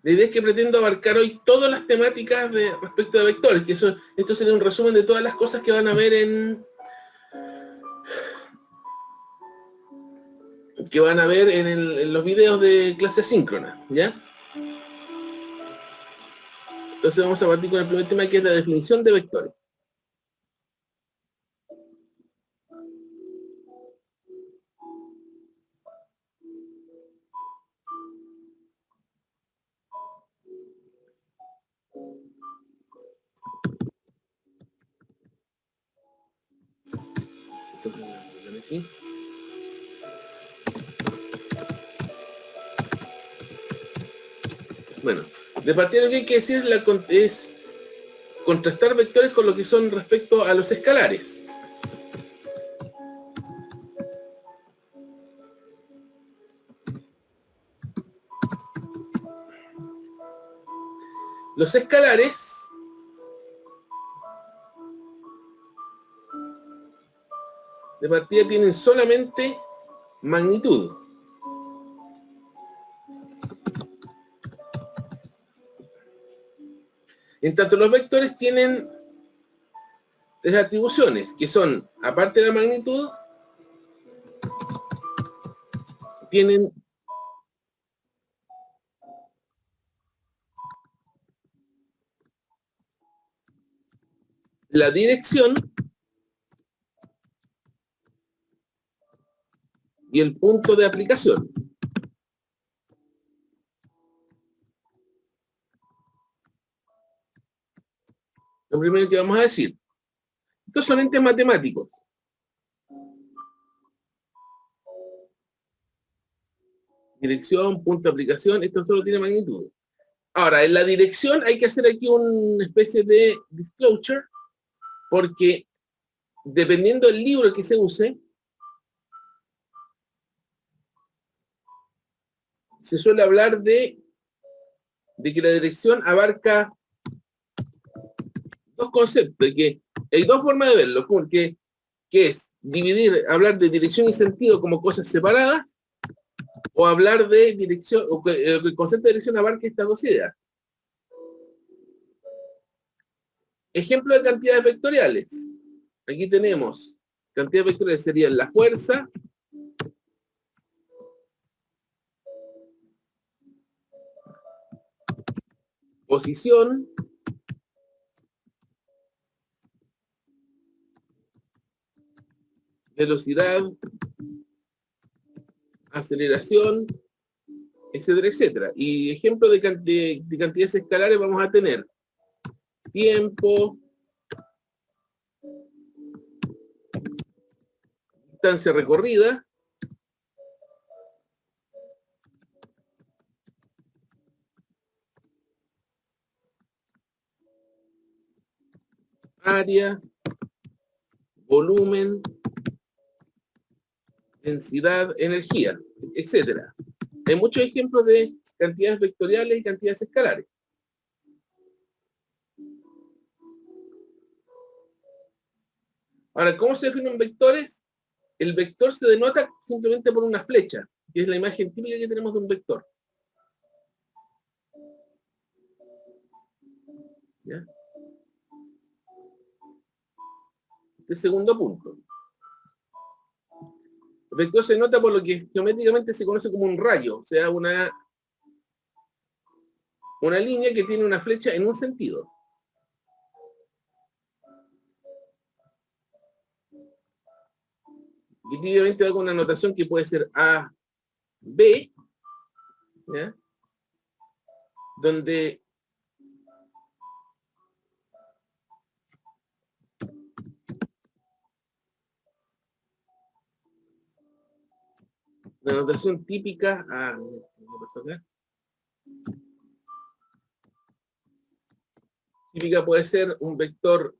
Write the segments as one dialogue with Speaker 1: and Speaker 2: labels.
Speaker 1: La idea es que pretendo abarcar hoy todas las temáticas respecto de vectores, que esto sería un resumen de todas las cosas que van a ver en los videos de clase asíncrona, ¿ya? Entonces vamos a partir con el primer tema, que es la definición de vectores. Entonces voy a poner aquí. Bueno, de partida lo que hay que decir es contrastar vectores con lo que son respecto a los escalares. Los escalares de partida tienen solamente magnitud. En tanto, los vectores tienen tres atribuciones, que son, aparte de la magnitud, tienen la dirección y el punto de aplicación. Lo primero que vamos a decir. Estos son entes matemáticos. Dirección, punto de aplicación, esto solo tiene magnitud. Ahora, en la dirección hay que hacer aquí una especie de disclosure, porque dependiendo del libro que se use, se suele hablar de que la dirección abarca dos conceptos, de que hay dos formas de verlo, que es dividir, hablar de dirección y sentido como cosas separadas, o hablar de dirección, o que el concepto de dirección abarca estas dos ideas. Ejemplo de cantidades vectoriales. Aquí tenemos cantidades vectoriales, serían la fuerza, posición, velocidad, aceleración, etcétera, etcétera. Y ejemplo de cantidades escalares vamos a tener tiempo, distancia recorrida, área, volumen, densidad, energía, etcétera. Hay muchos ejemplos de cantidades vectoriales y cantidades escalares. Ahora, ¿cómo se definen vectores? El vector se denota simplemente por una flecha, que es la imagen típica que tenemos de un vector. ¿Ya? Este segundo punto. El vector se denota por lo que geométricamente se conoce como un rayo, o sea, una línea que tiene una flecha en un sentido. Y típicamente va con una notación que puede ser A, B, ¿ya? Donde la notación típica, típica puede ser un vector.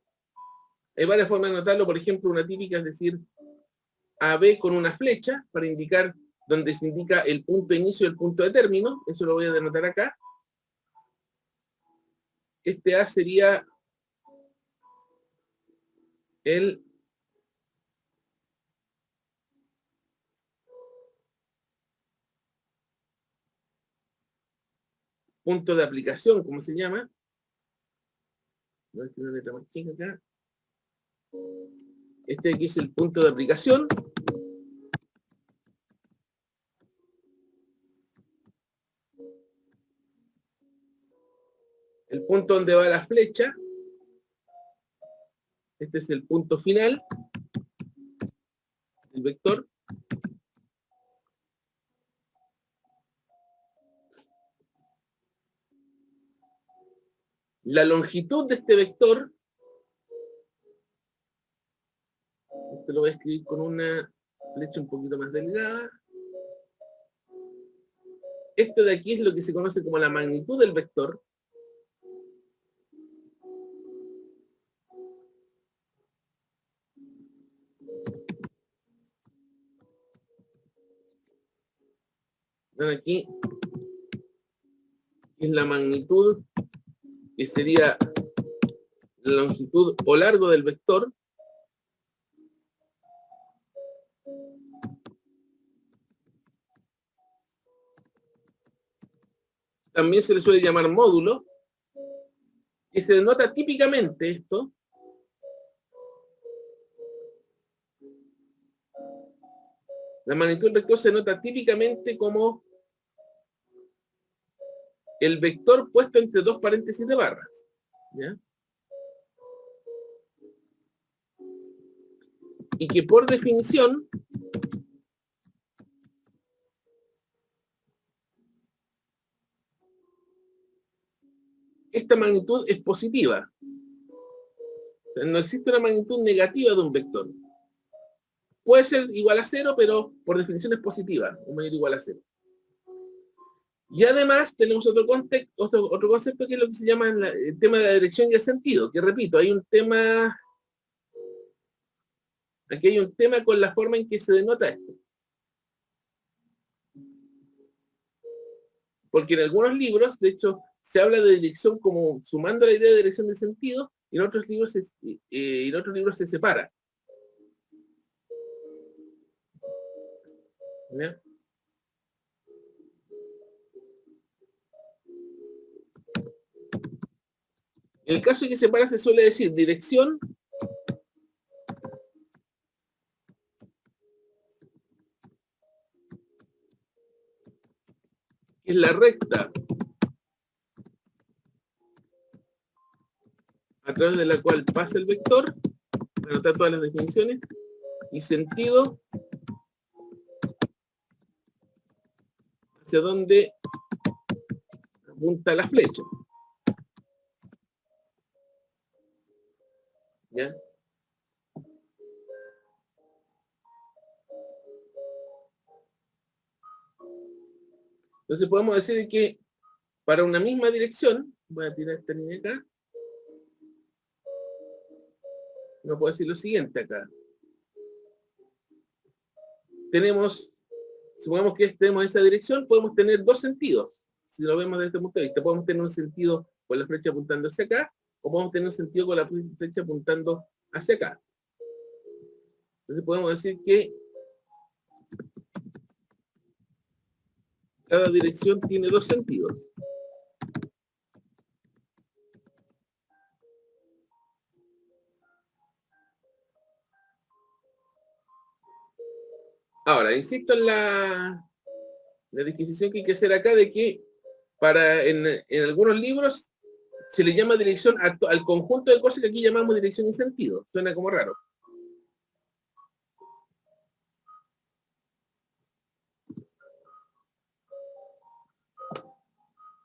Speaker 1: Hay varias formas de notarlo, por ejemplo, una típica es decir AB con una flecha para indicar donde se indica el punto de inicio y el punto de término, eso lo voy a denotar acá. Este A sería el punto de aplicación, como se llama. Voy a escribir una letra más chica acá. Este aquí es el punto de aplicación. El punto donde va la flecha. Este es el punto final del vector. La longitud de este vector, esto lo voy a escribir con una flecha un poquito más delgada. Esto de aquí es lo que se conoce como la magnitud del vector. ¿Ven aquí? Es la magnitud, que sería la longitud o largo del vector. También se le suele llamar módulo, y se denota típicamente esto la magnitud del vector se denota típicamente como el vector puesto entre dos paréntesis de barras, ¿ya? Y que por definición esta magnitud es positiva. O sea, no existe una magnitud negativa de un vector. Puede ser igual a cero, pero por definición es positiva, o mayor o igual a cero. Y además tenemos otro concepto que es lo que se llama el tema de la dirección y el sentido, que repito, hay un tema, aquí hay un tema con la forma en que se denota esto. Porque en algunos libros, de hecho, se habla de dirección como sumando la idea de dirección de sentido, y en otros libros se separa. ¿Ya? En el caso de que separa se suele decir dirección es la recta a través de la cual pasa el vector, anotar todas las definiciones, y sentido hacia donde apunta la flecha. ¿Ya? Entonces podemos decir que para una misma dirección, voy a tirar esta línea acá, no puedo decir lo siguiente acá. Supongamos que tenemos esa dirección, podemos tener dos sentidos. Si lo vemos desde este punto de vista, podemos tener un sentido con la flecha apuntando hacia acá, o podemos tener un sentido con la flecha apuntando hacia acá. Entonces podemos decir que cada dirección tiene dos sentidos. Ahora, insisto en la disquisición que hay que hacer acá de que en algunos libros se le llama dirección al conjunto de cosas que aquí llamamos dirección y sentido. Suena como raro.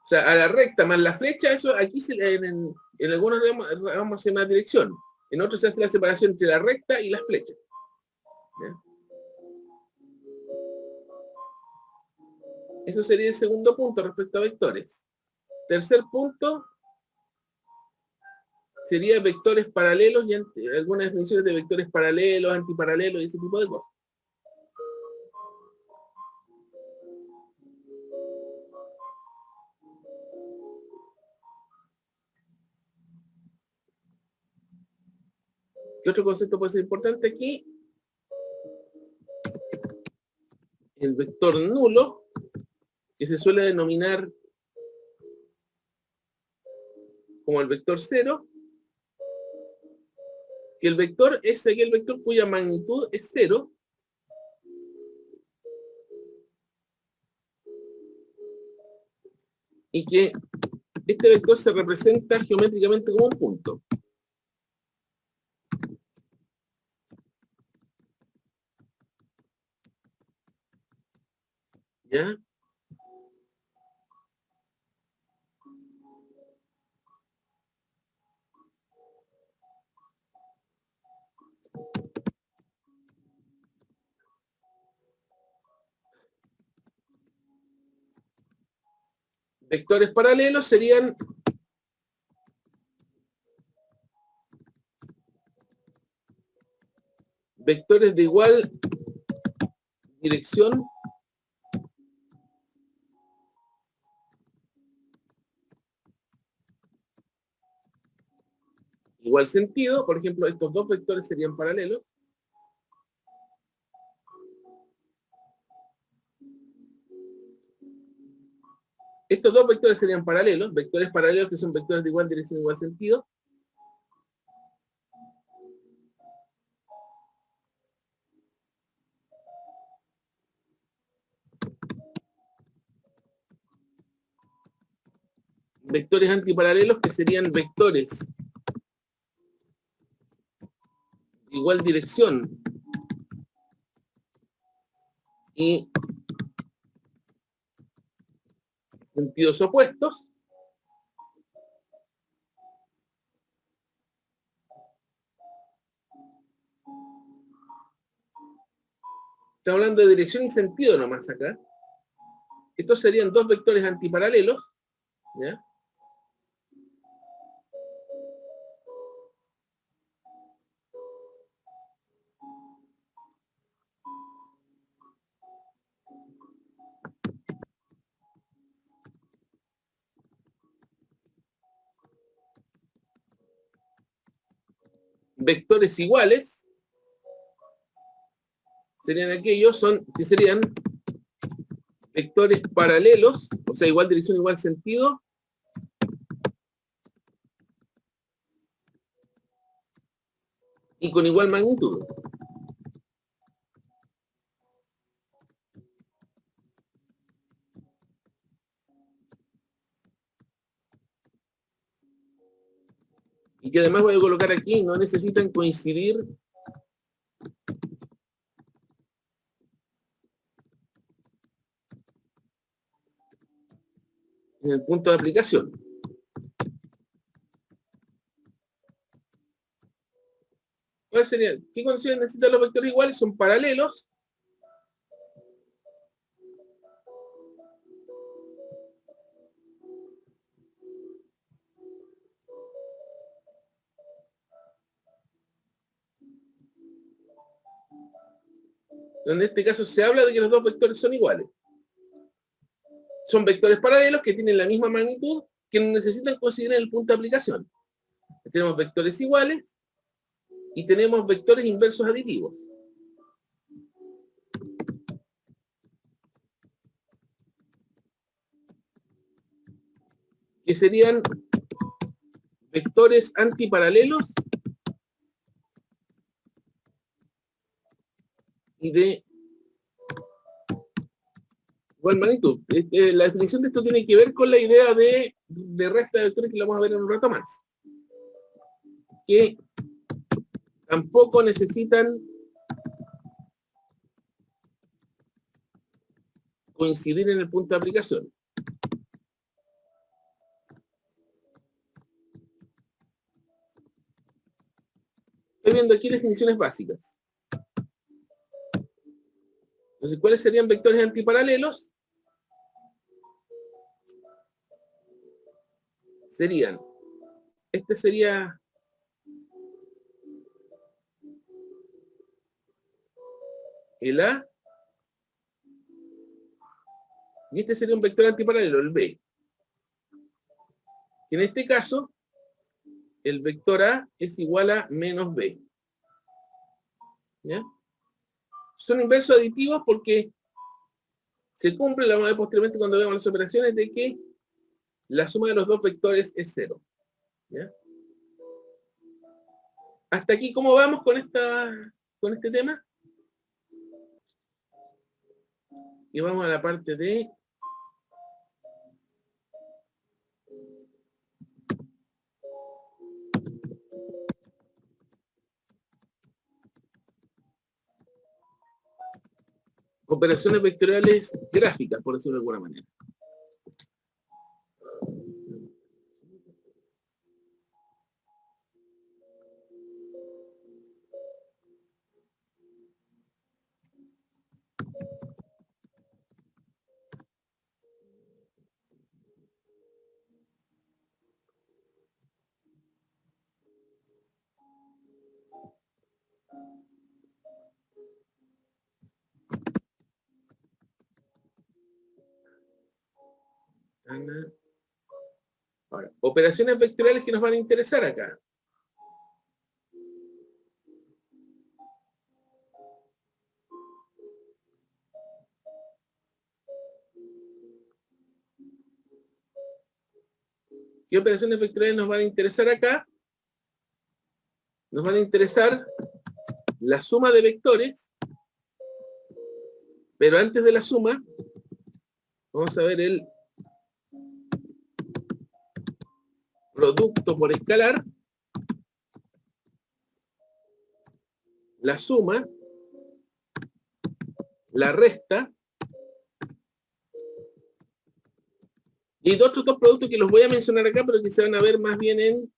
Speaker 1: O sea, a la recta más la flecha, eso aquí en algunos ramos se llama dirección. En otros se hace la separación entre la recta y las flechas. ¿Ya? Eso sería el segundo punto respecto a vectores. Tercer punto sería vectores paralelos y algunas definiciones de vectores paralelos, antiparalelos y ese tipo de cosas. ¿Qué otro concepto puede ser importante aquí? El vector nulo, que se suele denominar como el vector 0, que el vector es aquel vector cuya magnitud es 0, y que este vector se representa geométricamente como un punto. ¿Ya? Vectores paralelos serían vectores de igual dirección igual sentido. Por ejemplo, estos dos vectores serían paralelos. Estos dos vectores serían paralelos, vectores paralelos que son vectores de igual dirección, igual sentido. Vectores antiparalelos que serían vectores de igual dirección y sentidos opuestos. Estamos hablando de dirección y sentido nomás acá. Estos serían dos vectores antiparalelos, ¿ya? Vectores iguales serían aquellos, que serían vectores paralelos, o sea, igual dirección, igual sentido, y con igual magnitud. Y que además voy a colocar aquí, no necesitan coincidir en el punto de aplicación. ¿Cuál sería? ¿Qué condiciones necesitan los vectores iguales? Son paralelos. En este caso se habla de que los dos vectores son iguales. Son vectores paralelos que tienen la misma magnitud, que no necesitan coincidir en el punto de aplicación. Tenemos vectores iguales y tenemos vectores inversos aditivos. Que serían vectores antiparalelos y de igual magnitud. La definición de esto tiene que ver con la idea de resta de vectores que la vamos a ver en un rato más. Que tampoco necesitan coincidir en el punto de aplicación. Estoy viendo aquí definiciones básicas. Entonces, ¿cuáles serían vectores antiparalelos? Serían, este sería el A, y este sería un vector antiparalelo, el B. En este caso, el vector A es igual a menos B. ¿Ya? Son inversos aditivos porque se cumple, la vamos a ver posteriormente cuando veamos las operaciones, de que la suma de los dos vectores es 0. ¿Ya? Hasta aquí, ¿cómo vamos con este tema? Y vamos a la parte de operaciones vectoriales gráficas, por decirlo de alguna manera. Ahora, operaciones vectoriales que nos van a interesar acá. ¿Qué operaciones vectoriales nos van a interesar acá? Nos van a interesar la suma de vectores, pero antes de la suma, vamos a ver el producto por escalar, la suma, la resta, y otros dos productos que los voy a mencionar acá, pero que se van a ver más bien en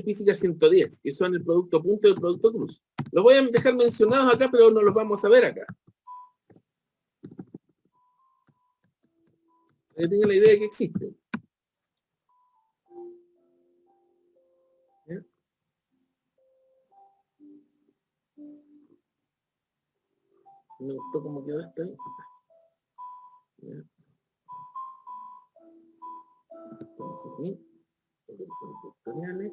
Speaker 1: física 110, que son el producto punto y el producto cruz. Los voy a dejar mencionados acá, pero no los vamos a ver acá. Que tengan la idea de que existen. ¿Ya? Me gustó cómo quedó esto ahí. ¿Ya? Entonces, aquí, operaciones vectoriales.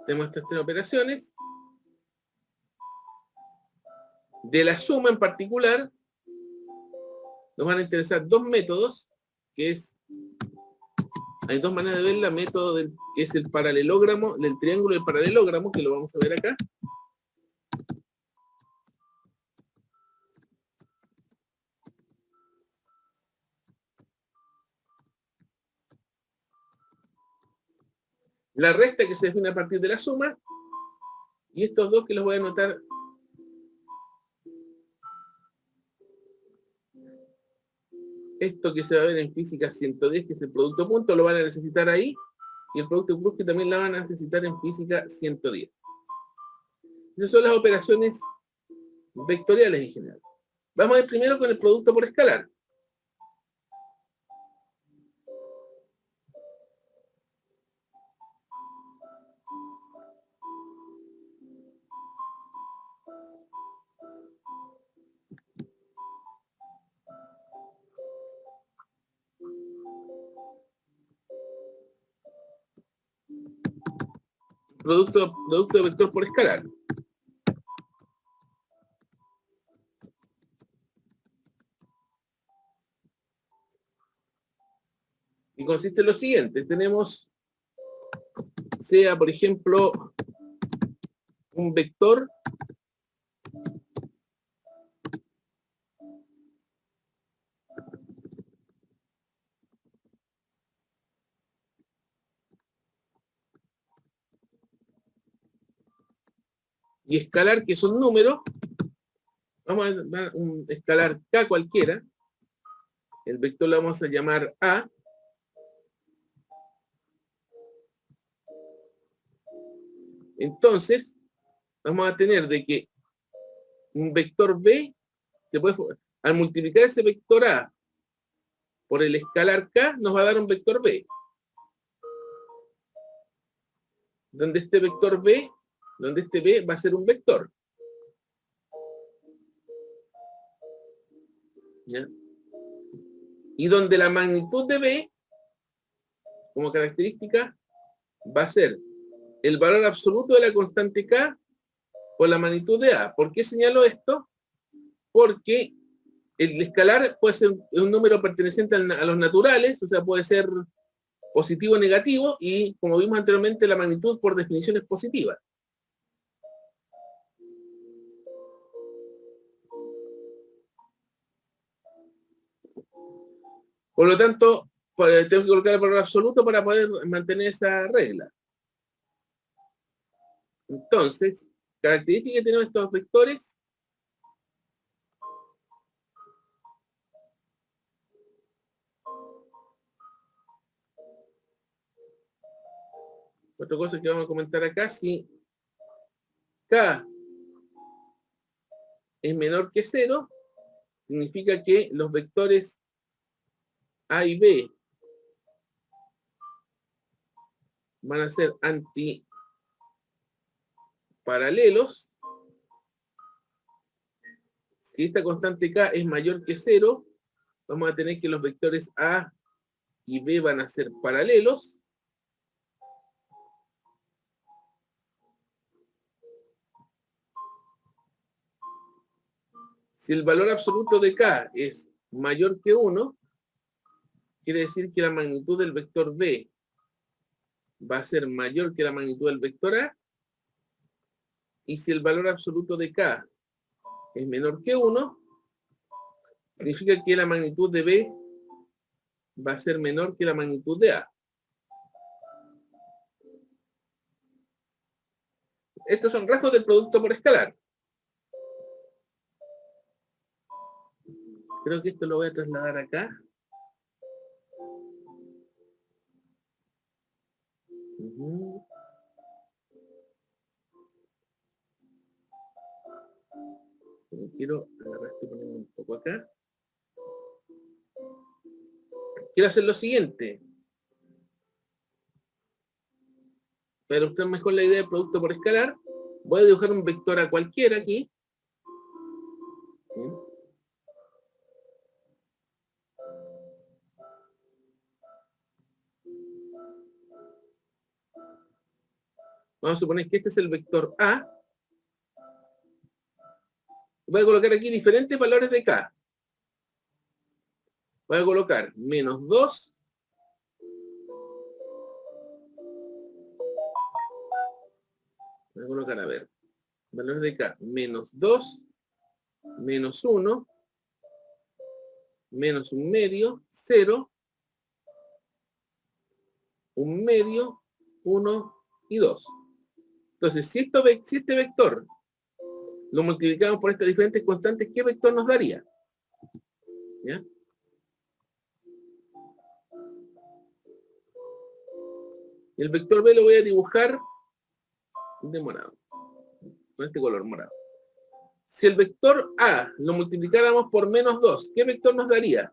Speaker 1: Tenemos estas tres operaciones. De la suma en particular, nos van a interesar dos métodos, que es, hay dos maneras de verla, método que es el paralelogramo, el triángulo del paralelogramo, que lo vamos a ver acá. La resta que se define a partir de la suma, y estos dos que los voy a anotar. Esto que se va a ver en física 110, que es el producto punto, lo van a necesitar ahí, y el producto cruz que también la van a necesitar en física 110. Esas son las operaciones vectoriales en general. Vamos a ir primero con el producto por escalar. Producto de vector por escalar. Y consiste en lo siguiente. Tenemos, sea por ejemplo, un vector y escalar, que son números. Vamos a dar un escalar K cualquiera. El vector lo vamos a llamar A. Entonces, vamos a tener de que un vector B, al multiplicar ese vector A por el escalar K, nos va a dar un vector B. Donde este vector B, donde este B va a ser un vector. ¿Ya? Y donde la magnitud de B como característica va a ser el valor absoluto de la constante K por la magnitud de A. ¿Por qué señalo esto? Porque el escalar puede ser un número perteneciente a los naturales, o sea, puede ser positivo o negativo, y como vimos anteriormente, la magnitud por definición es positiva. Por lo tanto, tengo que colocar el valor absoluto para poder mantener esa regla. Entonces, característica que tenemos estos vectores. Otra cosa que vamos a comentar acá, si K es menor que 0, significa que los vectores A y B van a ser antiparalelos. Si esta constante K es mayor que 0, vamos a tener que los vectores A y B van a ser paralelos. Si el valor absoluto de K es mayor que 1, quiere decir que la magnitud del vector B va a ser mayor que la magnitud del vector A. Y si el valor absoluto de K es menor que 1, significa que la magnitud de B va a ser menor que la magnitud de A. Estos son rasgos del producto por escalar. Creo que esto lo voy a trasladar acá. Quiero agarrar esto y ponerlo un poco acá. Quiero hacer lo siguiente. Para ilustrar mejor la idea de producto por escalar, voy a dibujar un vector A cualquiera aquí. ¿Sí? Vamos a suponer que este es el vector A. Voy a colocar aquí diferentes valores de K. Voy a colocar menos 2. Voy a colocar, a ver, valores de K. Menos 2, menos 1, menos 1 medio, 0, 1 medio, 1 y 2. Entonces, si este vector lo multiplicamos por estas diferentes constantes, ¿qué vector nos daría? ¿Ya? El vector B lo voy a dibujar de morado, con este color morado. Si el vector A lo multiplicáramos por menos 2, ¿qué vector nos daría?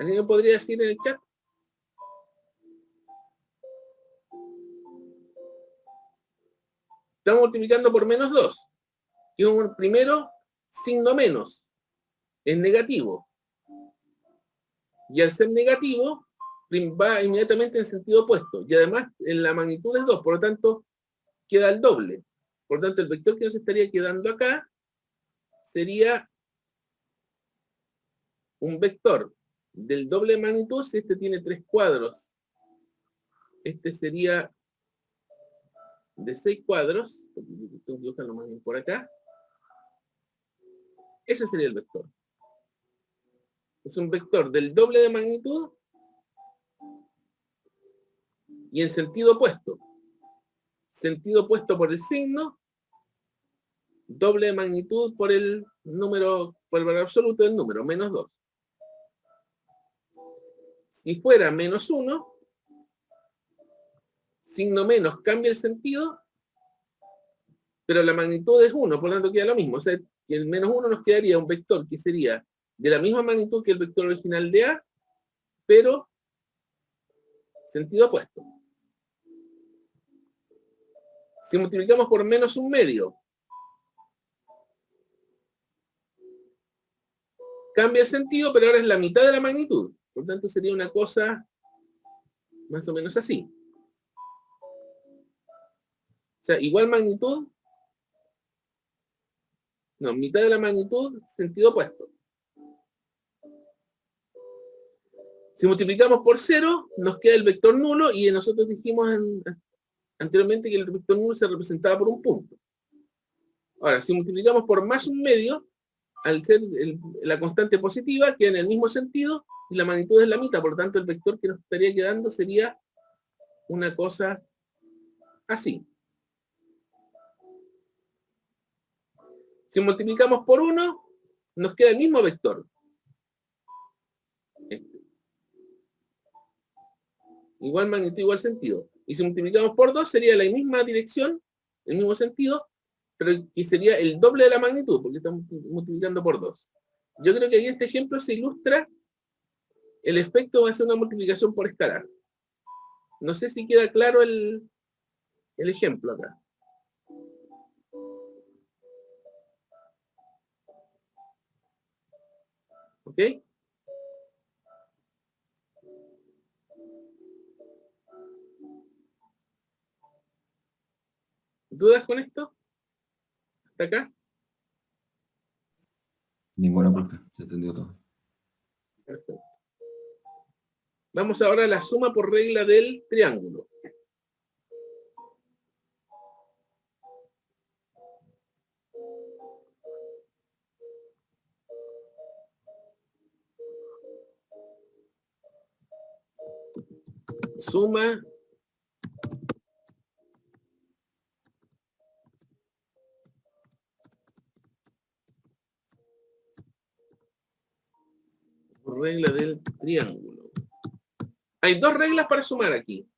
Speaker 1: ¿Alguien me podría decir en el chat? Estamos multiplicando por menos 2. Y primero, signo menos. Es negativo. Y al ser negativo, va inmediatamente en sentido opuesto. Y además, en la magnitud es 2. Por lo tanto, queda el doble. Por lo tanto, el vector que nos estaría quedando acá sería un vector del doble de magnitud. Si este tiene 3 cuadros, este sería de 6 cuadros. Tengo que dibujarlo más bien por acá. Ese sería el vector. Es un vector del doble de magnitud y en sentido opuesto. Sentido opuesto por el signo, doble de magnitud por el número, por el valor absoluto del número, menos 2. Si fuera menos 1, signo menos cambia el sentido, pero la magnitud es 1, por lo tanto queda lo mismo. O sea, que el menos 1 nos quedaría un vector que sería de la misma magnitud que el vector original de A, pero sentido opuesto. Si multiplicamos por menos 1 medio, cambia el sentido, pero ahora es la mitad de la magnitud. Por tanto, sería una cosa más o menos así. O sea, igual magnitud, no, mitad de la magnitud, sentido opuesto. Si multiplicamos por 0, nos queda el vector nulo, y nosotros dijimos anteriormente que el vector nulo se representaba por un punto. Ahora, si multiplicamos por más un medio, al ser la constante positiva, queda en el mismo sentido, y la magnitud es la mitad. Por lo tanto, el vector que nos estaría quedando sería una cosa así. Si multiplicamos por 1, nos queda el mismo vector. Igual magnitud, igual sentido. Y si multiplicamos por 2, sería la misma dirección, el mismo sentido, pero que sería el doble de la magnitud, porque estamos multiplicando por 2. Yo creo que ahí en este ejemplo se ilustra el efecto va a ser una multiplicación por escalar. No sé si queda claro el ejemplo acá. ¿Ok? ¿Dudas con esto? ¿Hasta acá?
Speaker 2: Ninguna, profe, se entendió todo.
Speaker 1: Perfecto. Vamos ahora a la suma por regla del triángulo. Suma por regla del triángulo. Hay dos reglas para sumar aquí.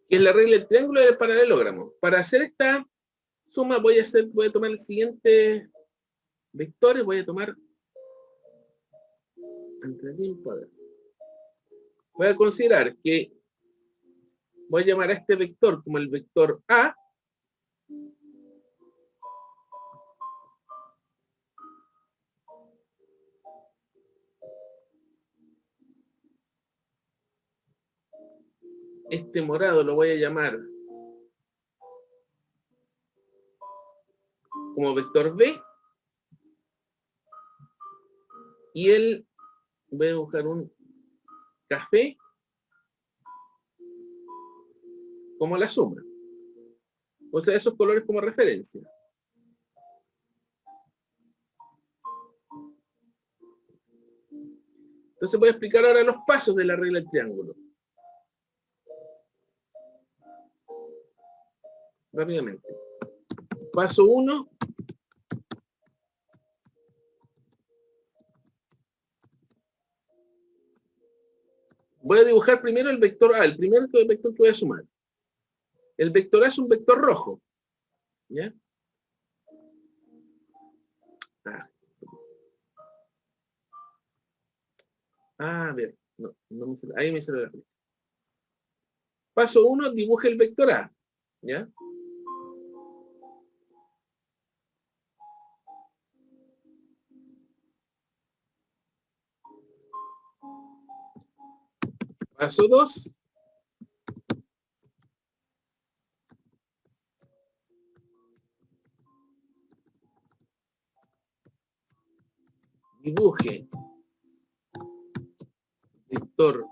Speaker 1: Que es la regla del triángulo y del paralelogramo. Para hacer esta suma voy a tomar el siguiente vectores, voy a tomar voy a considerar que voy a llamar a este vector como el vector A, este morado lo voy a llamar como vector B, y él voy a buscar un café como la suma. O sea, esos colores como referencia. Entonces voy a explicar ahora los pasos de la regla del triángulo. Rápidamente. Paso 1. Voy a dibujar primero el vector A, el primer vector que voy a sumar. El vector A es un vector rojo. ¿Ya? A ver, no ahí me sale la flecha. Paso 1, dibuje el vector A. ¿Ya? Paso 2. Dibuje vector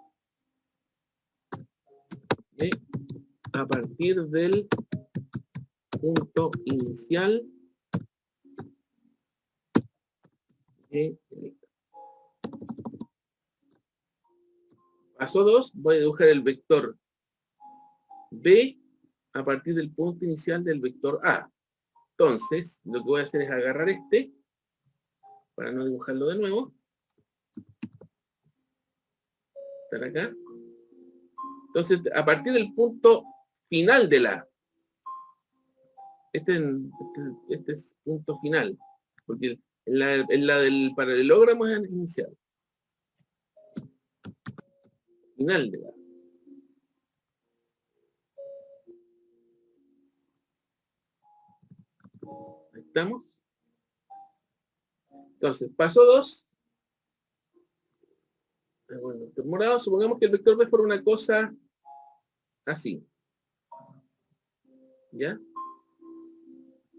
Speaker 1: B a partir del punto inicial de paso 2, voy a dibujar el vector B a partir del punto inicial del vector A. Entonces, lo que voy a hacer es agarrar este, para no dibujarlo de nuevo. Estar acá. Entonces, a partir del punto final de la A. Este es punto final, porque en la del paralelogramo es el inicial. Final de la A. Ahí estamos. Entonces, paso 2. Bueno, vector morado, supongamos que el vector B fuera una cosa así. ¿Ya?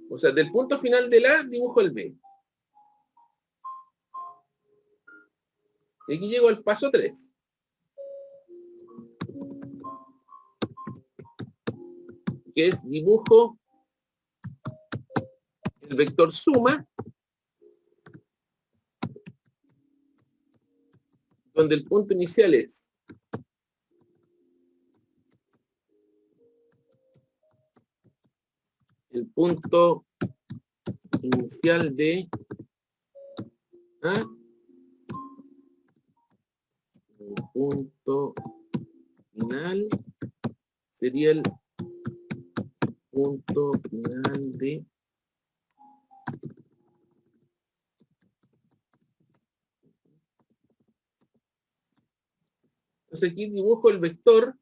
Speaker 1: O sea, del punto final del A dibujo el B. Y aquí llego al paso 3. Que es dibujo el vector suma, donde el punto inicial es el punto inicial de A, el punto final sería el punto final de entonces aquí dibujo el vector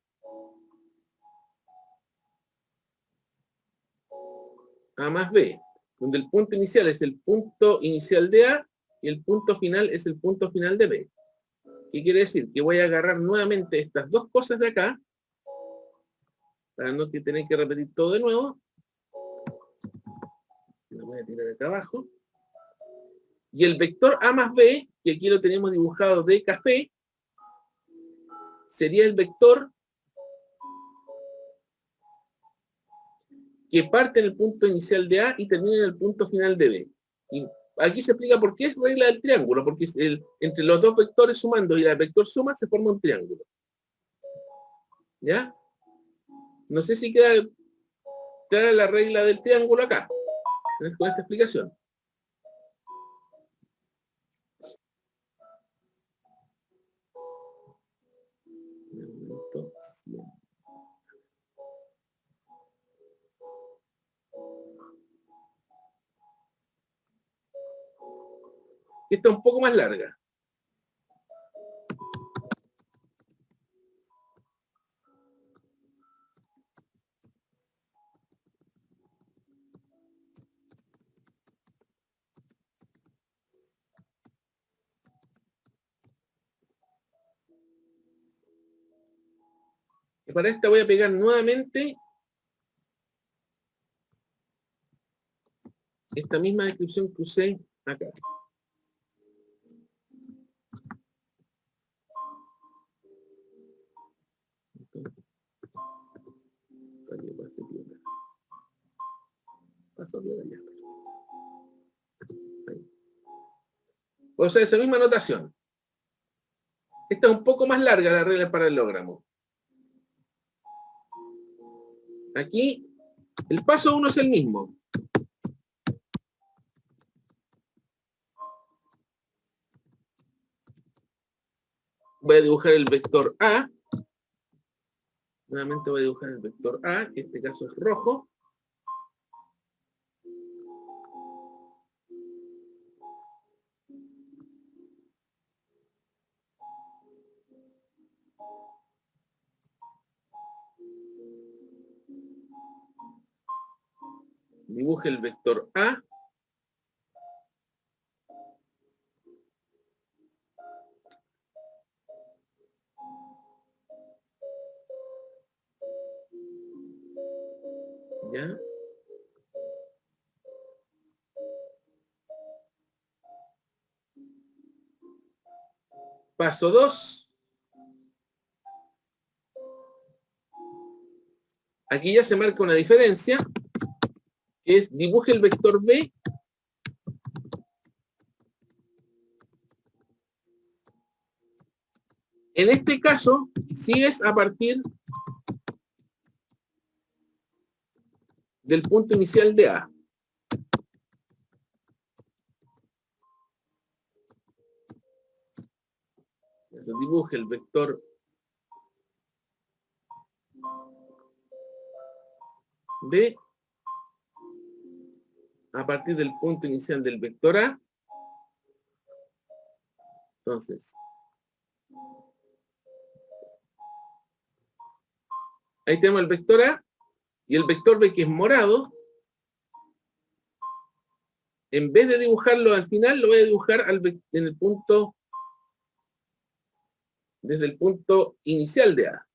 Speaker 1: A más B, donde el punto inicial es el punto inicial de A y el punto final es el punto final de B. ¿Qué quiere decir? Que voy a agarrar nuevamente estas dos cosas de acá, para no tener que repetir todo de nuevo. Lo voy a tirar acá abajo. Y el vector A más B, que aquí lo tenemos dibujado de café, sería el vector que parte en el punto inicial de A y termina en el punto final de B. Y aquí se explica por qué es regla del triángulo, porque entre los dos vectores sumando y el vector suma se forma un triángulo. ¿Ya? No sé si queda clara la regla del triángulo acá, con esta explicación. Esta es un poco más larga. Y para esta voy a pegar nuevamente esta misma descripción que usé acá. O sea, esa misma notación. Esta es un poco más larga la regla del paralelogramo. Aquí, el paso 1 es el mismo. Voy a dibujar el vector A. Nuevamente voy a dibujar el vector A, que en este caso es rojo. Dibuje el vector A. ¿Ya? Paso 2. Aquí ya se marca una diferencia, que es dibuje el vector B. En este caso, sí es a partir del punto inicial de A. Entonces, dibuje el vector B a partir del punto inicial del vector A. Entonces, ahí tenemos el vector A y el vector B, que es morado, en vez de dibujarlo al final, lo voy a dibujar en el punto, desde el punto inicial de A.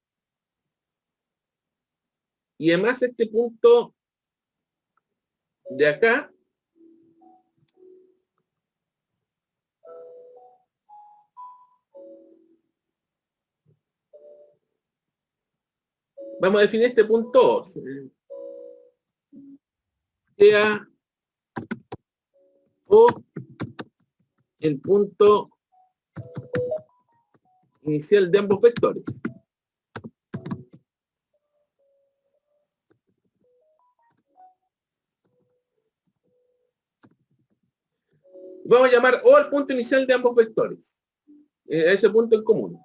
Speaker 1: Y además este punto de acá vamos a definir este punto O. Sea O el punto inicial de ambos vectores. Vamos a llamar O al punto inicial de ambos vectores. A ese punto en común.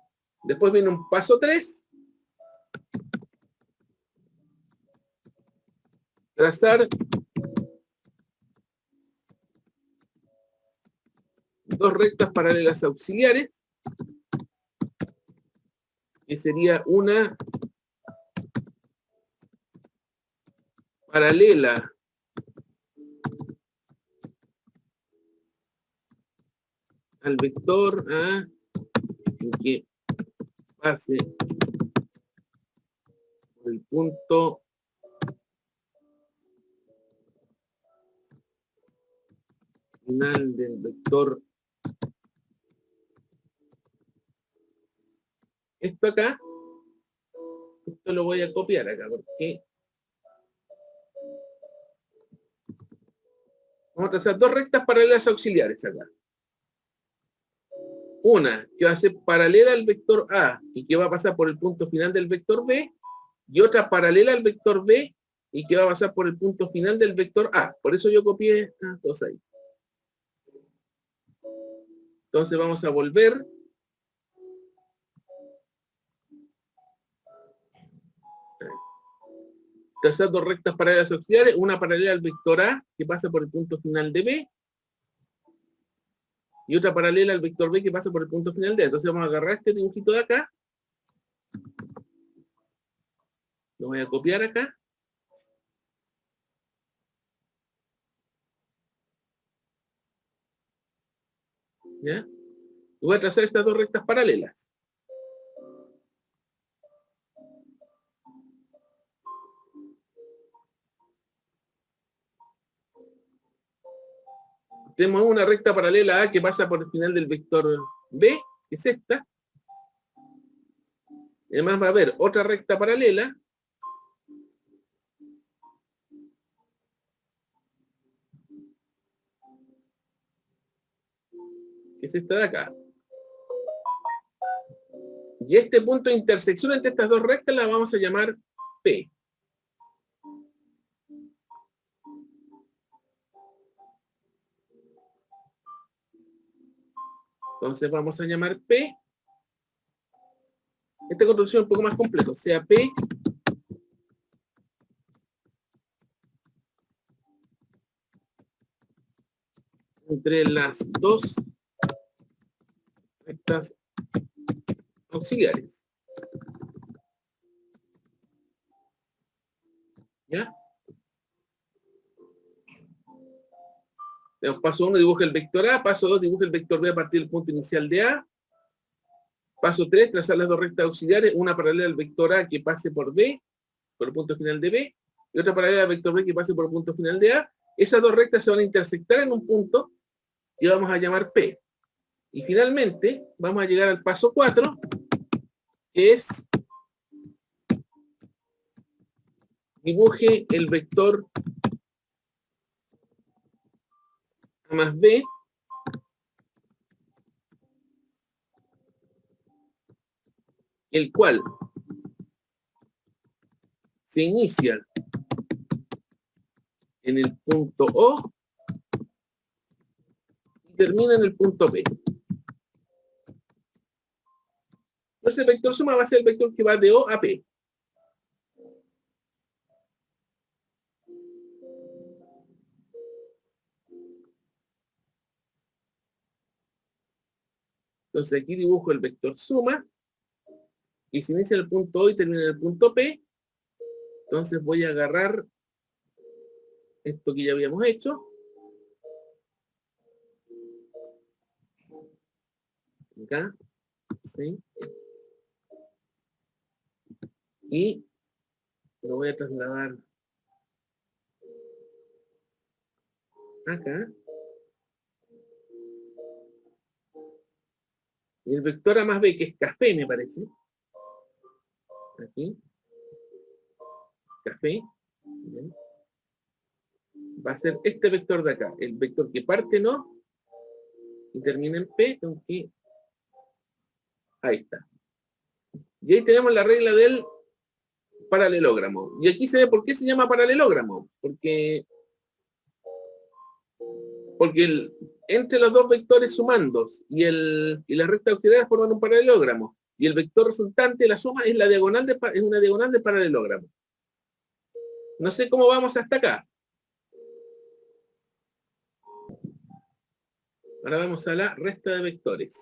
Speaker 1: Después viene un paso 3. Trazar dos rectas paralelas auxiliares, que sería una paralela al vector A, y que pase por el punto final del vector. Esto acá, esto lo voy a copiar acá, porque vamos a trazar dos rectas paralelas auxiliares acá. Una que va a ser paralela al vector A y que va a pasar por el punto final del vector B, y otra paralela al vector B y que va a pasar por el punto final del vector A. Por eso yo copié estas dos ahí. Entonces vamos a volver. Trazar dos rectas paralelas auxiliares, una paralela al vector A que pasa por el punto final de B y otra paralela al vector B que pasa por el punto final de A. Entonces vamos a agarrar este dibujito de acá, lo voy a copiar acá, ¿ya? Y voy a trazar estas dos rectas paralelas. Tenemos una recta paralela A que pasa por el final del vector B, que es esta. Además va a haber otra recta paralela que es esta de acá. Y este punto de intersección entre estas dos rectas la vamos a llamar P. Entonces vamos a llamar P. Esta construcción es un poco más compleja, o sea, P entre las dos rectas auxiliares. ¿Ya? Paso 1 dibuja el vector A, paso 2 dibuja el vector B a partir del punto inicial de A. Paso 3, trazar las dos rectas auxiliares, una paralela al vector A que pase por B, por el punto final de B, y otra paralela al vector B que pase por el punto final de A. Esas dos rectas se van a intersectar en un punto que vamos a llamar P. Y finalmente vamos a llegar al paso 4, que es dibuje el vector A más B el cual se inicia en el punto O y termina en el punto P. Entonces el vector suma va a ser el vector que va de O a P. Entonces aquí dibujo el vector suma, y se inicia en el punto O y termina en el punto P. Entonces voy a agarrar esto que ya habíamos hecho, acá, ¿sí? Y lo voy a trasladar acá. Y el vector A más B, que es café, me parece. Aquí. Café. Bien. Va a ser este vector de acá. El vector que parte en O y termina en P, aunque ahí está. Y ahí tenemos la regla del paralelogramo. Y aquí se ve por qué se llama paralelogramo. Porque entre los dos vectores sumandos y la recta auxiliar forman un paralelogramo. Y el vector resultante, la suma, es una diagonal del paralelogramo. No sé cómo vamos hasta acá. Ahora vamos a la resta de vectores.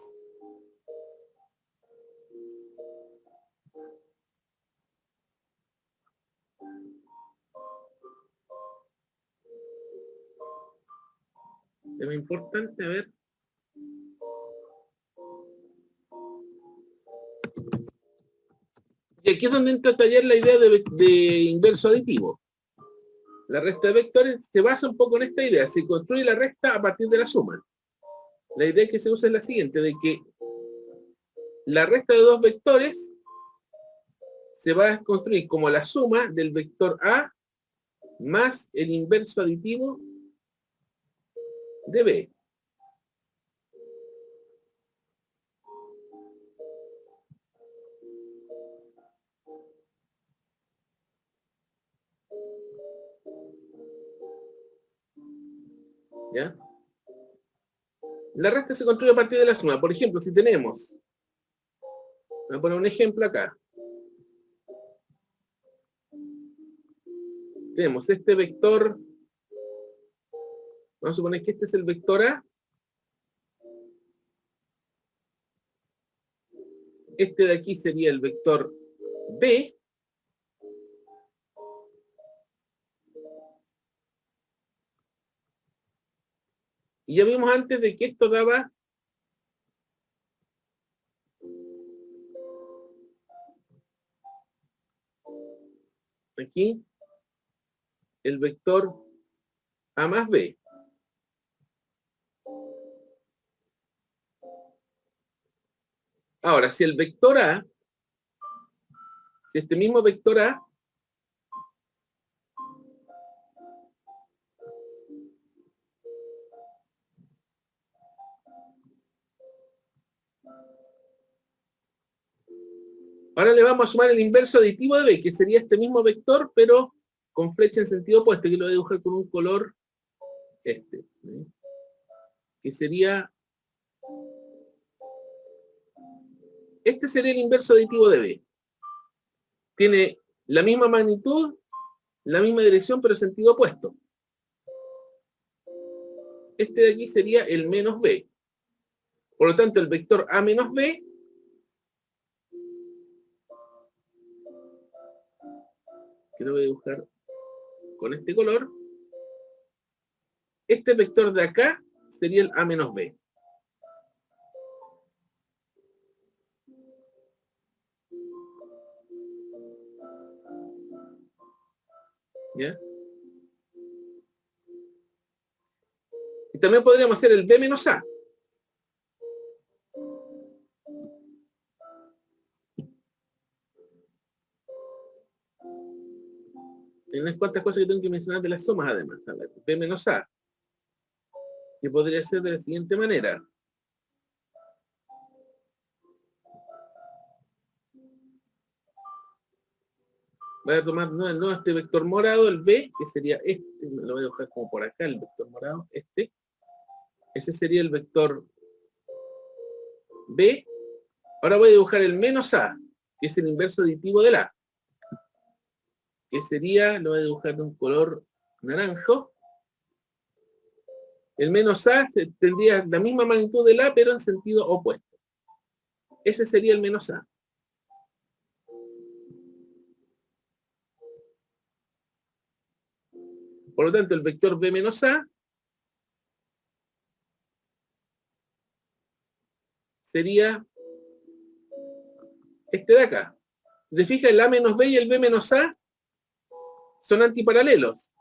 Speaker 1: Tema importante, a ver. Y aquí es donde entra a tallar la idea de inverso aditivo. La resta de vectores se basa un poco en esta idea. Se construye la resta a partir de la suma. La idea que se usa es la siguiente, de que la resta de dos vectores se va a construir como la suma del vector A más el inverso aditivo de B. ¿Ya? La resta se construye a partir de la suma. Por ejemplo, si tenemos, voy a poner un ejemplo acá. Tenemos este vector, vamos a suponer que este es el vector A. Este de aquí sería el vector B. Y ya vimos antes de que esto daba aquí el vector A más B. Ahora, si el vector A, si este mismo vector A ahora le vamos a sumar el inverso aditivo de B, que sería este mismo vector, pero con flecha en sentido opuesto, que lo voy a dibujar con un color este, ¿sí? Que sería, este sería el inverso aditivo de B. Tiene la misma magnitud, la misma dirección, pero en sentido opuesto. Este de aquí sería el menos B. Por lo tanto, el vector A menos B que lo voy a dibujar con este color, este vector de acá sería el A menos B. ¿Ya? Y también podríamos hacer el B menos A. Hay unas cuantas cosas que tengo que mencionar de las sumas además. A ver, B menos A. Que podría ser de la siguiente manera. Voy a tomar no, este vector morado, el B, que sería este, lo voy a dibujar como por acá, el vector morado, este. Ese sería el vector B. Ahora voy a dibujar el menos A, que es el inverso aditivo del A. Que sería, lo voy a dibujar de un color naranjo. El menos A tendría la misma magnitud del A, pero en sentido opuesto. Ese sería el menos A. Por lo tanto, el vector B menos A sería este de acá. Si te fijas, el A menos B y el B menos A son antiparalelos.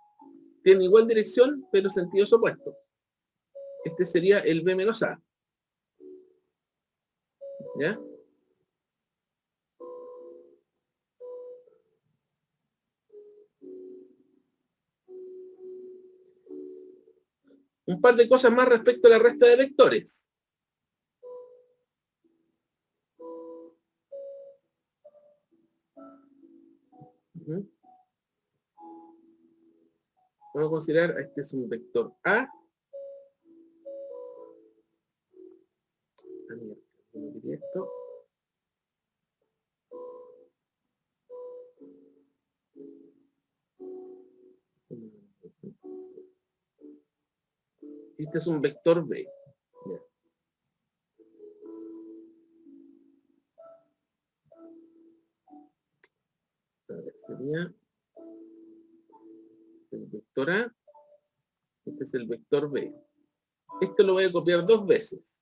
Speaker 1: Tienen igual dirección, pero sentidos opuestos. Este sería el B menos A. ¿Ya? Un par de cosas más respecto a la resta de vectores. Vamos a considerar, este es un vector A. Esto. Este es un vector B. A ver, sería el vector A. Este es el vector B. Esto lo voy a copiar dos veces.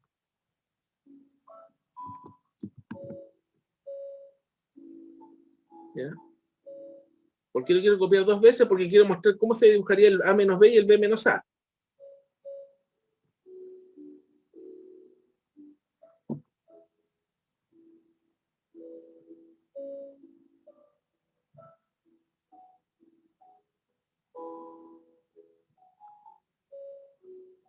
Speaker 1: ¿Ya? ¿Por qué lo quiero copiar dos veces? Porque quiero mostrar cómo se dibujaría el A menos B y el B menos A.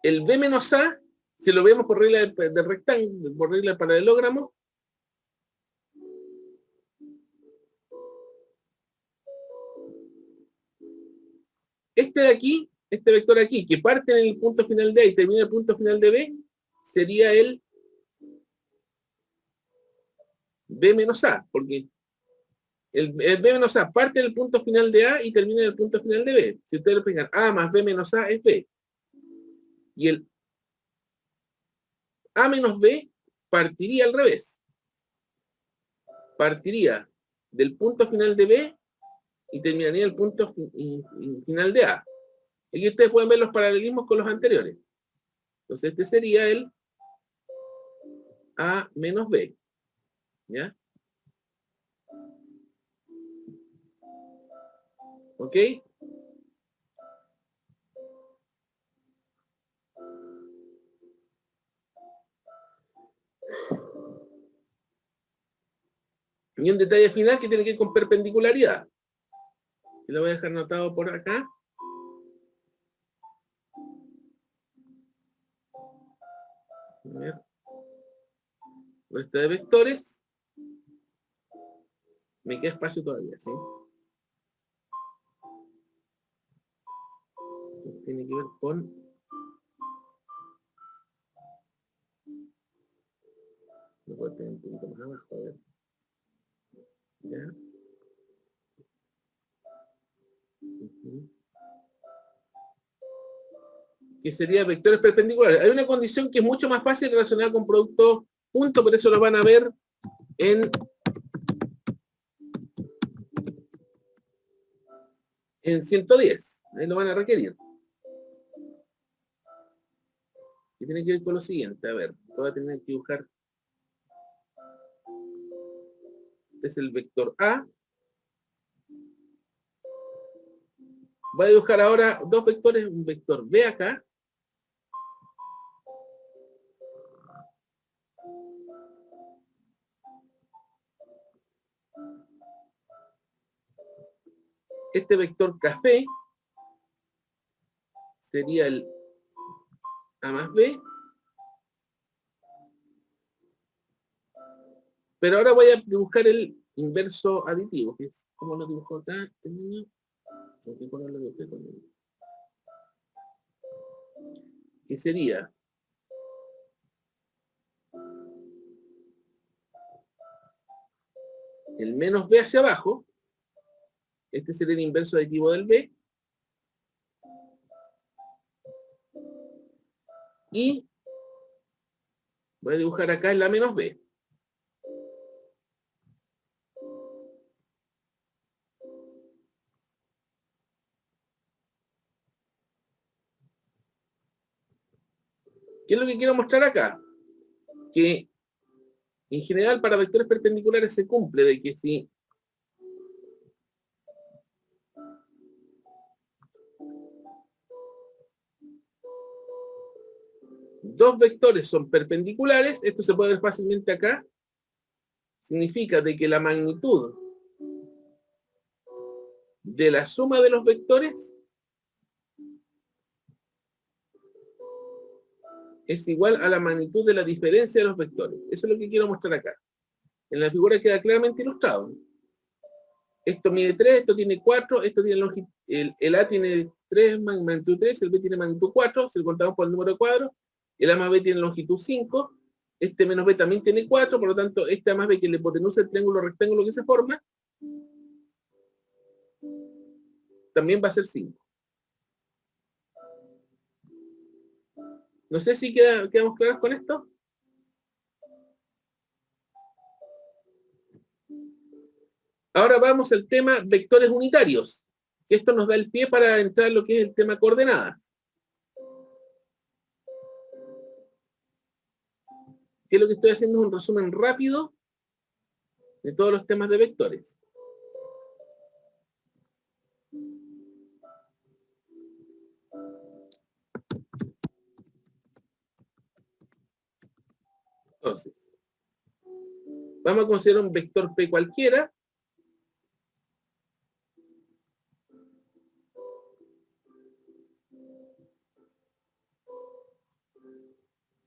Speaker 1: El B menos A, si lo vemos por regla de rectángulo, por regla de paralelogramo, este de aquí, este vector aquí, que parte en el punto final de A y termina en el punto final de B, sería el B menos A, porque el B menos A parte en el punto final de A y termina en el punto final de B. Si ustedes lo fijan, A más B menos A es B. Y el A menos B partiría al revés. Partiría del punto final de B y terminaría en el punto final de A. Aquí ustedes pueden ver los paralelismos con los anteriores. Entonces este sería el A menos B. ¿Ya? ¿Ok? Y un detalle final que tiene que ver con perpendicularidad. Y lo voy a dejar anotado por acá. A ver. Lista de vectores. Me queda espacio todavía, ¿sí? Entonces tiene que ver con... Lo puedo tener un poquito más abajo, a ver. ¿Ya? Que sería vectores perpendiculares. Hay una condición que es mucho más fácil relacionada con producto punto, por eso lo van a ver en 110. Ahí lo van a requerir. Y tiene que ver con lo siguiente. A ver, voy a tener que dibujar. Este es el vector A. Voy a dibujar ahora dos vectores, un vector B acá. Este vector café sería el A más B. Pero ahora voy a dibujar el inverso aditivo, que es, ¿cómo lo dibujo acá? Que sería el menos B hacia abajo. Este sería el inverso aditivo del B. Y voy a dibujar acá el A menos B. ¿Qué es lo que quiero mostrar acá? Que En general, para vectores perpendiculares se cumple de que si dos vectores son perpendiculares, esto se puede ver fácilmente acá, significa de que la magnitud de la suma de los vectores es igual a la magnitud de la diferencia de los vectores. Eso es lo que quiero mostrar acá. En la figura queda claramente ilustrado. Esto mide 3, esto tiene 4, esto tiene longitud, el A tiene 3, magnitud 3, el B tiene magnitud 4, si lo contamos por el número de cuadros, el A más B tiene longitud 5, este menos B también tiene 4, por lo tanto, este A más B, que le hipotenusa el triángulo rectángulo que se forma, también va a ser 5. No sé si quedamos claros con esto. Ahora vamos al tema vectores unitarios. Esto nos da el pie para entrar en lo que es el tema coordenadas. ¿Qué es lo que estoy haciendo? Es un resumen rápido de todos los temas de vectores. Entonces, vamos a considerar un vector P cualquiera.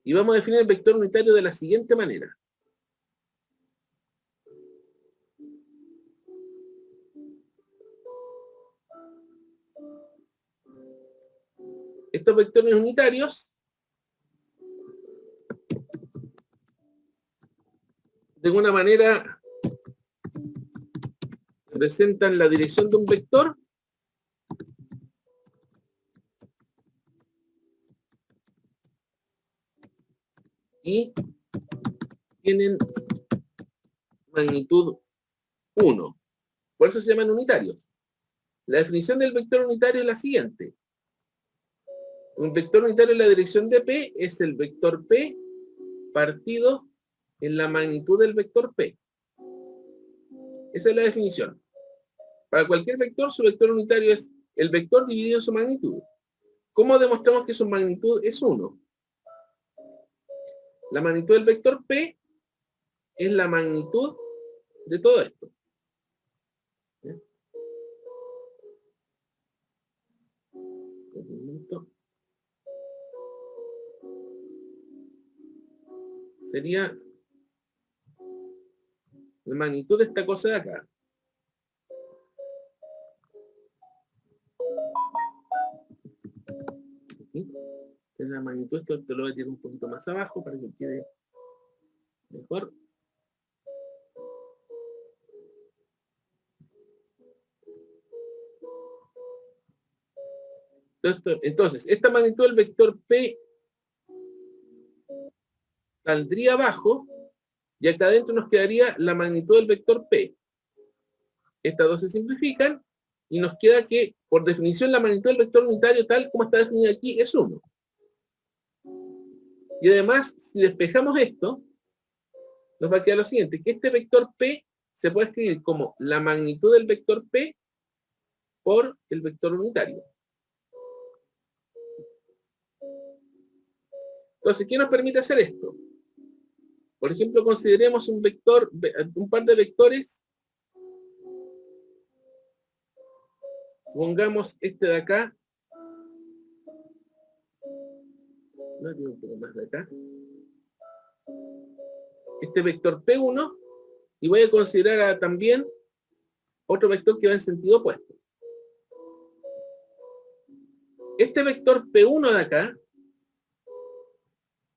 Speaker 1: Y vamos a definir el vector unitario de la siguiente manera. Estos vectores unitarios de alguna manera representan la dirección de un vector y tienen magnitud 1. Por eso se llaman unitarios. La definición del vector unitario es la siguiente. Un vector unitario en la dirección de P es el vector P partido en la magnitud del vector P. Esa es la definición. Para cualquier vector, su vector unitario es el vector dividido en su magnitud. ¿Cómo demostramos que su magnitud es 1? La magnitud del vector P es la magnitud de todo esto. ¿Bien? Un momento. Sería la magnitud de esta cosa de acá. ¿Sí? La magnitud, esto te lo voy a tirar un poquito más abajo para que quede mejor. Entonces, esta magnitud del vector P saldría abajo y acá adentro nos quedaría la magnitud del vector P. Estas dos se simplifican y nos queda que, por definición, la magnitud del vector unitario tal como está definida aquí es 1. Y además, si despejamos esto, nos va a quedar lo siguiente, que este vector P se puede escribir como la magnitud del vector P por el vector unitario. Entonces, ¿qué nos permite hacer esto? Por ejemplo, consideremos un vector, un par de vectores. Supongamos este de acá. No, tiene un poco más de acá. Este vector P1. Y voy a considerar también otro vector que va en sentido opuesto. Este vector P1 de acá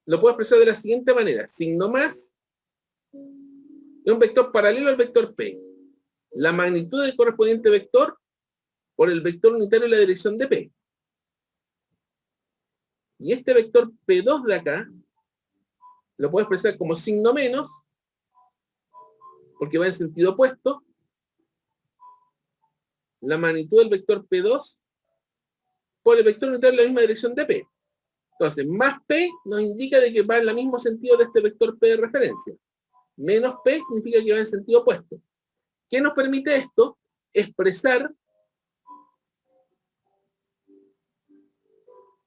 Speaker 1: lo puedo expresar de la siguiente manera. Signo más es un vector paralelo al vector P. La magnitud del correspondiente vector por el vector unitario en la dirección de P. Y este vector P2 de acá lo puedo expresar como signo menos, porque va en sentido opuesto, la magnitud del vector P2 por el vector unitario en la misma dirección de P. Entonces, más P nos indica de que va en el mismo sentido de este vector P de referencia. menos P significa que va en sentido opuesto. ¿Qué nos permite esto? Expresar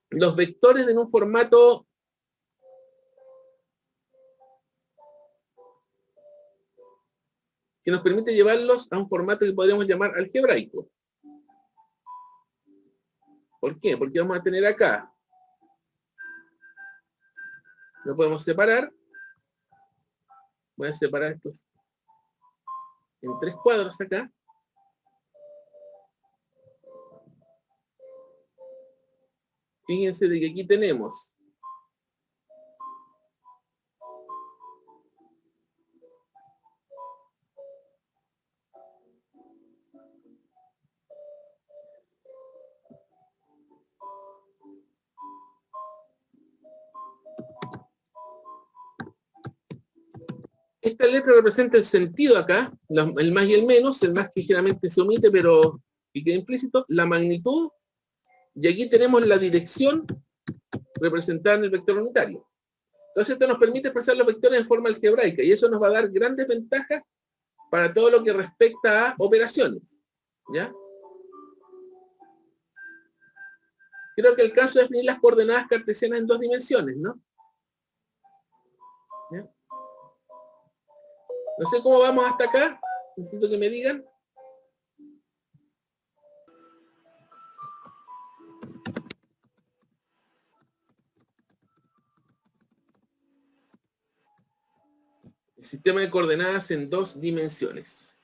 Speaker 1: los vectores en un formato que nos permite llevarlos a un formato que podríamos llamar algebraico. ¿Por qué? Porque vamos a tener acá, lo podemos separar, voy a separar estos en 3 cuadros acá. Fíjense de que aquí tenemos esta letra representa el sentido acá, el más y el menos, el más que generalmente se omite, pero y queda implícito, la magnitud, y aquí tenemos la dirección representada en el vector unitario. Entonces esto nos permite expresar los vectores en forma algebraica, y eso nos va a dar grandes ventajas para todo lo que respecta a operaciones. ¿Ya? Creo que alcanzo a definir las coordenadas cartesianas en 2 dimensiones, ¿no? ¿Ya? No sé cómo vamos hasta acá, necesito que me digan. El sistema de coordenadas en 2 dimensiones.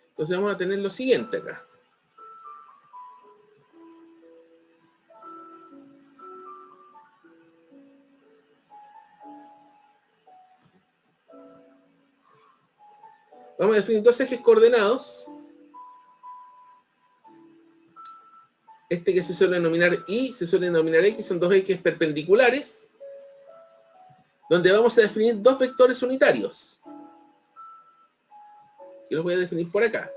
Speaker 1: Entonces vamos a tener lo siguiente acá. Vamos a definir 2 ejes coordenados. Este que se suele denominar Y, se suele denominar X, son 2 ejes perpendiculares, donde vamos a definir 2 vectores unitarios. Yo los voy a definir por acá.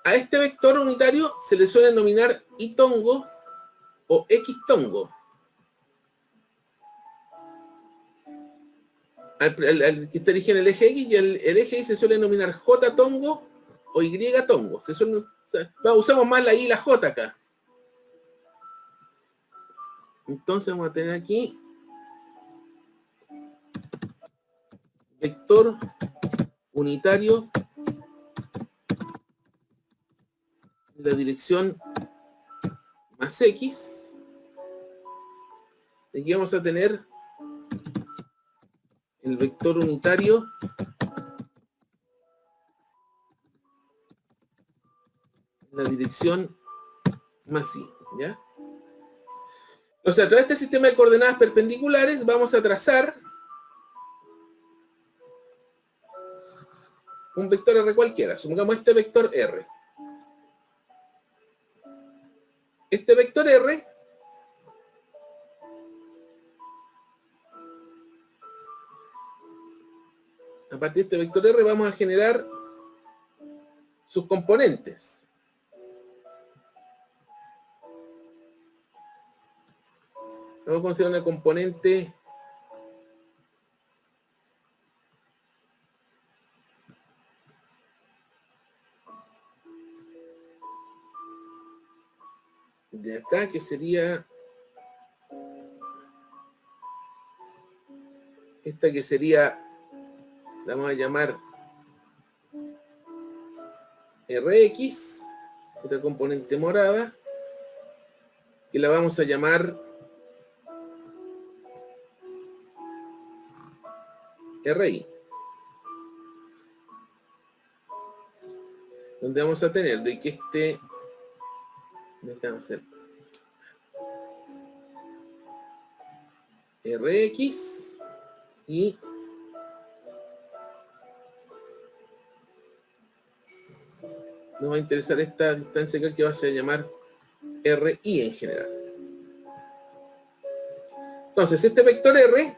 Speaker 1: A este vector unitario se le suele denominar Y tongo o X tongo. Al que está origen el eje X, y el eje Y se suele denominar J tongo o Y tongo. Usamos más la Y y la J acá. Entonces vamos a tener aquí vector unitario en la dirección más X. Aquí vamos a tener el vector unitario en la dirección más Y, ¿ya? O sea, a través de este sistema de coordenadas perpendiculares vamos a trazar un vector R cualquiera. Supongamos este vector R. Este vector R a partir de este vector R vamos a generar sus componentes. Vamos a considerar una componente de acá, que sería esta, que sería, la vamos a llamar Rx, otra componente morada, que la vamos a llamar RI, donde vamos a tener de que este, déjame hacer Rx y nos va a interesar esta distancia acá, que va a llamar RI en general. Entonces, este vector R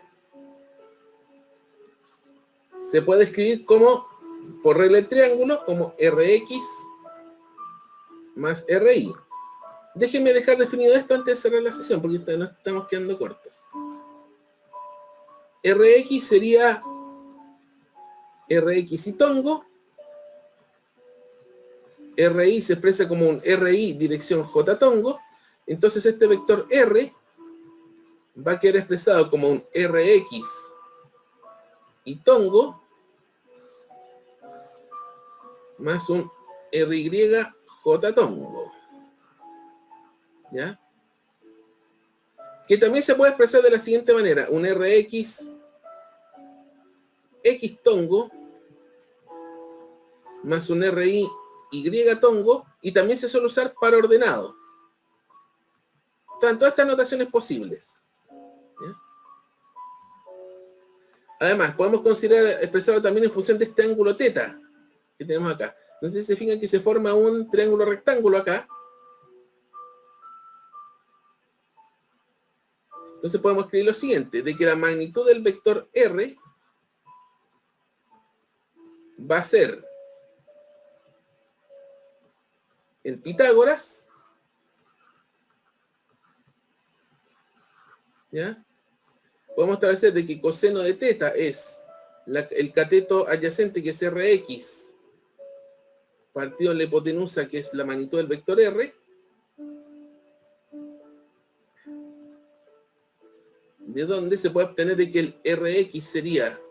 Speaker 1: se puede escribir como, por regla del triángulo, como Rx más Ri. Déjenme dejar definido esto antes de cerrar la sesión, porque nos estamos quedando cortos. Rx sería Rx y tongo. Ri se expresa como un Ri dirección J tongo. Entonces este vector R va a quedar expresado como un Rx y tongo más un Ry J tongo. ¿Ya? Que también se puede expresar de la siguiente manera: un Rx X tongo más un Ri Y tongo, y también se suele usar para ordenado. Están todas estas notaciones posibles. ¿Ya? Además, podemos considerar expresarlo también en función de este ángulo teta que tenemos acá. No sé si se fijan que se forma un triángulo rectángulo acá. Entonces podemos escribir lo siguiente, de que la magnitud del vector R va a ser el Pitágoras, ¿ya? Podemos establecer de que coseno de teta es el cateto adyacente, que es Rx, partido en la hipotenusa, que es la magnitud del vector R, de donde se puede obtener de que el Rx sería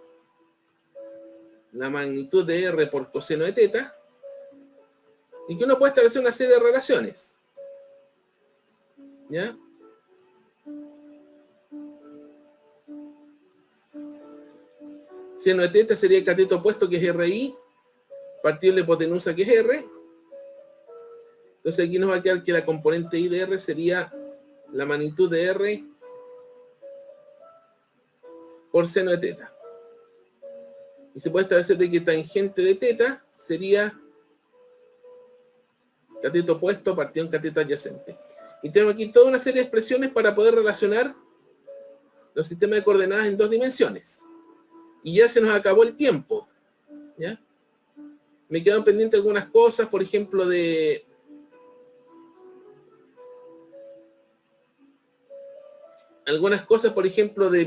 Speaker 1: la magnitud de R por coseno de teta, y que uno puede establecer una serie de relaciones. ¿Ya? Seno de teta sería el cateto opuesto, que es Ri, partido en la hipotenusa, que es R. Entonces aquí nos va a quedar que la componente I de R sería la magnitud de R por seno de teta. Y se puede establecer de que tangente de teta sería cateto opuesto partido en cateto adyacente. Y tenemos aquí toda una serie de expresiones para poder relacionar los sistemas de coordenadas en dos dimensiones. Y ya se nos acabó el tiempo. ¿Ya? Me quedan pendientes algunas cosas, por ejemplo, de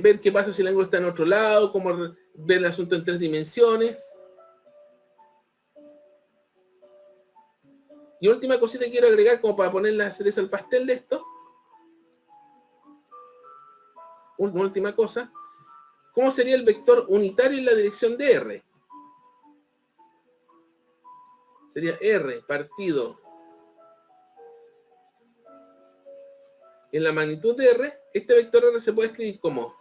Speaker 1: ver qué pasa si el ángulo está en otro lado, cómo ver el asunto en 3 dimensiones. Y última cosita que quiero agregar como para poner la cereza al pastel de esto. Una última cosa. ¿Cómo sería el vector unitario en la dirección de R? Sería R partido en la magnitud de R. Este vector R se puede escribir como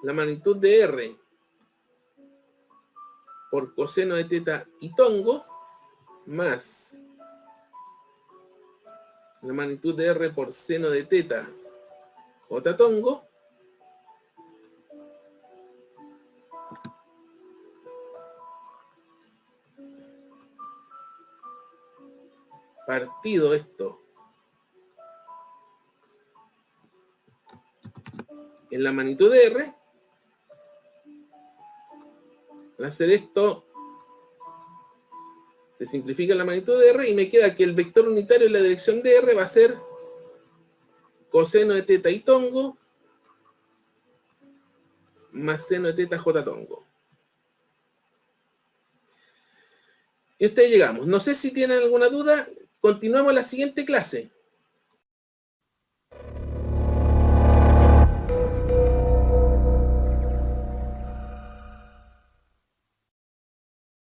Speaker 1: la magnitud de R por coseno de teta y tongo más la magnitud de R por seno de teta J tongo partido esto en la magnitud de R. Al hacer esto se simplifica la magnitud de R y me queda que el vector unitario en la dirección de R va a ser coseno de teta y tongo más seno de teta J tongo. Y hasta ahí llegamos. No sé si tienen alguna duda. Continuamos la siguiente clase.